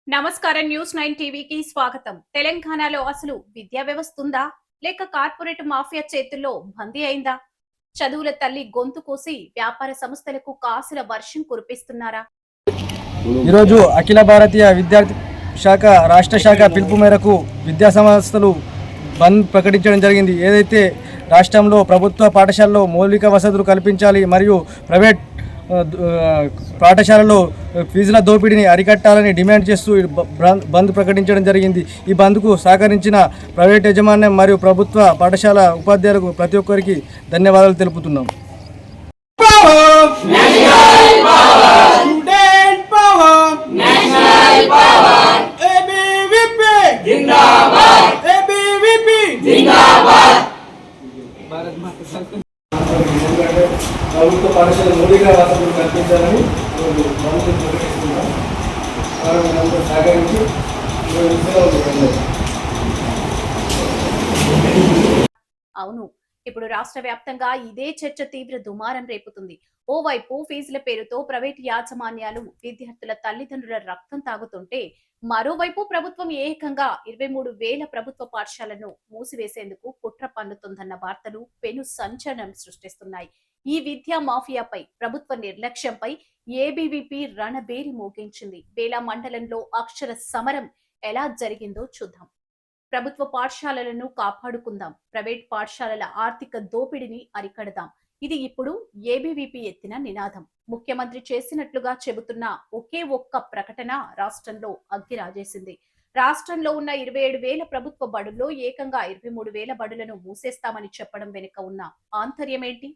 నమస్కారం. న్యూస్ 9 టీవీకి స్వాగతం. తెలంగాణలో అసలు విద్యా వ్యవస్థ ఉందా లేక కార్పొరేట్ మాఫియా చేతుల్లో బందీ అయిందా? చదువుల తల్లి గొంతు కోసి వ్యాపార సంస్థలకు కాసుల వర్షం కురిపిస్తున్నారా? ఈరోజు అఖిల భారతీయ విద్యార్థి శాఖ రాష్ట్ర శాఖ పిలుపు మేరకు విద్యా సంస్థలు బంద్ ప్రకటించడం జరిగింది. ఏదైతే రాష్ట్రంలో ప్రభుత్వ పాఠశాలలో మౌలిక వసతులు కల్పించాలి మరియు ప్రైవేట్ పాఠశాలలో ఫీజుల దోపిడీని అరికట్టాలని డిమాండ్ చేస్తూ బంద్ ప్రకటించడం జరిగింది. ఈ బంద్కు సహకరించిన ప్రైవేట్ యాజమాన్యం మరియు ప్రభుత్వ పాఠశాల ఉపాధ్యాయులకు ప్రతి ఒక్కరికి ధన్యవాదాలు తెలుపుతున్నాం. ప్రభుత్వ పాఠశాల మౌలిక వసతులు కల్పించాలని ప్రకటిస్తున్నాం. సహకరించి అవును, ఇప్పుడు రాష్ట్ర వ్యాప్తంగా ఇదే చర్చ తీవ్ర దుమారం రేపుతుంది. ఓవైపు ఫీజుల పేరుతో ప్రైవేట్ యాజమాన్యాలు విద్యార్థుల తల్లిదండ్రుల రక్తం తాగుతుంటే, మరోవైపు ప్రభుత్వం ఏకంగా 23,000 ప్రభుత్వ పాఠశాలను మూసివేసేందుకు కుట్ర పన్నుతుందన్న వార్తలు పెను సంచలనం సృష్టిస్తున్నాయి. ఈ విద్యా మాఫియాపై ప్రభుత్వ నిర్లక్ష్యంపై ఏబీవీపీ రణబేరి మోగించింది. బేలా మండలంలో అక్షర సమరం ఎలా జరిగిందో చూద్దాం. ప్రభుత్వ పాఠశాలలను కాపాడుకుందాం, ప్రైవేట్ పాఠశాలల ఆర్థిక దోపిడిని అరికడదాం. ఇది ఇప్పుడు ఏబీవీపీ ఎత్తిన నినాదం. ముఖ్యమంత్రి చేసినట్లుగా చెబుతున్న ఒకే ఒక్క ప్రకటన రాష్ట్రంలో అగ్గి రాజేసింది. రాష్ట్రంలో ఉన్న 27,000 ప్రభుత్వ బడుల్లో ఏకంగా 23,000 బడులను మూసేస్తామని చెప్పడం వెనుక ఉన్న ఆంతర్యం ఏంటి?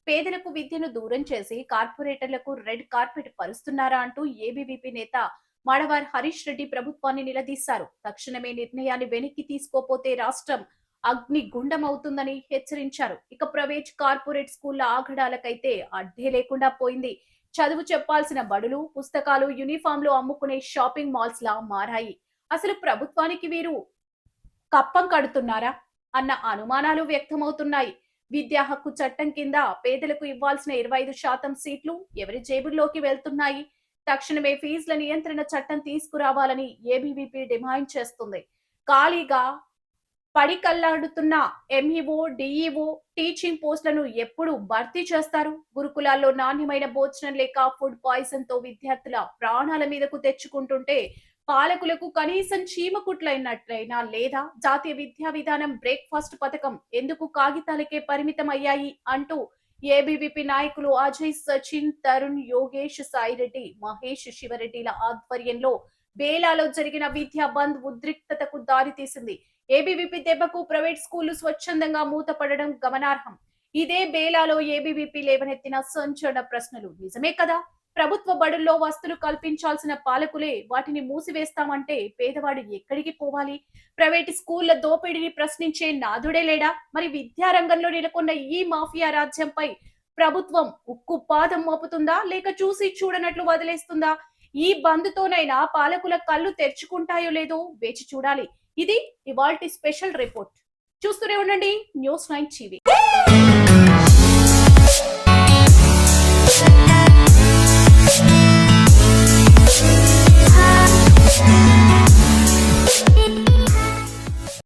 పేదలకు విద్యను దూరం చేసి కార్పొరేటర్లకు రెడ్ కార్పెట్ పరుస్తున్నారా అంటూ ఏబీవీపీ నేత మాడవార్ హరీష్ రెడ్డి ప్రభుత్వాన్ని నిలదీశారు. తక్షణమే నిర్ణయాన్ని వెనక్కి తీసుకోపోతే రాష్ట్రం అగ్నిగుండం అవుతుందని హెచ్చరించారు. ఇక ప్రైవేట్ కార్పొరేట్ స్కూళ్ల ఆగడాలకైతే అడ్డే లేకుండా పోయింది. చదువు చెప్పాల్సిన బడులు, పుస్తకాలు, యూనిఫామ్లు అమ్ముకునే షాపింగ్ మాల్స్ లా మారాయి. అసలు ప్రభుత్వానికి వీరు కప్పం కడుతున్నారా అన్న అనుమానాలు వ్యక్తమవుతున్నాయి. విద్యా హక్కు చట్టం కింద పేదలకు ఇవ్వాల్సిన 25% సీట్లు ఎవరి జేబుల్లోకి వెళ్తున్నాయి? తక్షణమే ఫీజుల నియంత్రణ చట్టం తీసుకురావాలని ఏబీవీపీ డిమాండ్ చేస్తుంది. ఖాళీగా పడికల్లాడుతున్న ఎంఈఓ, డిఈఓ, టీచింగ్ పోస్టులను ఎప్పుడు భర్తీ చేస్తారు? గురుకులాల్లో నాణ్యమైన భోజనం లేక ఫుడ్ పాయిజన్ తో విద్యార్థుల ప్రాణాల మీదకు తెచ్చుకుంటుంటే పాలకులకు కనీసం చీమకుట్లైనట్లయినా లేదా? జాతీయ విద్యా విధానం బ్రేక్ఫాస్ట్ పథకం ఎందుకు కాగితాలకే పరిమితం అయ్యాయి అంటూ ఏబీవీపీ నాయకులు అజయ్, సచిన్, తరుణ్, యోగేష్, సాయిరెడ్డి, మహేష్, శివరెడ్డిల ఆధ్వర్యంలో బేలాలో జరిగిన విద్యా బంద్ ఉద్రిక్తతకు దారితీసింది. ఏబీవీపీ దెబ్బకు ప్రైవేట్ స్కూళ్లు స్వచ్ఛందంగా మూతపడడం గమనార్హం. ఇదే బేలాలో ఏబీవీపీ లేవనెత్తిన సంచలన ప్రశ్నలు నిజమే కదా? ప్రభుత్వ బడుల్లో వసతులు కల్పించాల్సిన పాలకులే వాటిని మూసివేస్తామంటే పేదవాడు ఎక్కడికి పోవాలి? ప్రైవేట్ స్కూళ్ల దోపిడీని ప్రశ్నించే నాదుడే లేడా? మరి విద్యారంగంలో నెలకొన్న ఈ మాఫియా రాజ్యంపై ప్రభుత్వం ఉక్కు పాదం మోపుతుందా లేక చూసి చూడనట్లు వదిలేస్తుందా? ఈ బంద్తోనైనా పాలకుల కళ్ళు తెరుచుకుంటాయో లేదో వేచి చూడాలి. ఇది ఇవాల్టి స్పెషల్ రిపోర్ట్. చూస్తూనే ఉండండి న్యూస్ 9 టీవీ.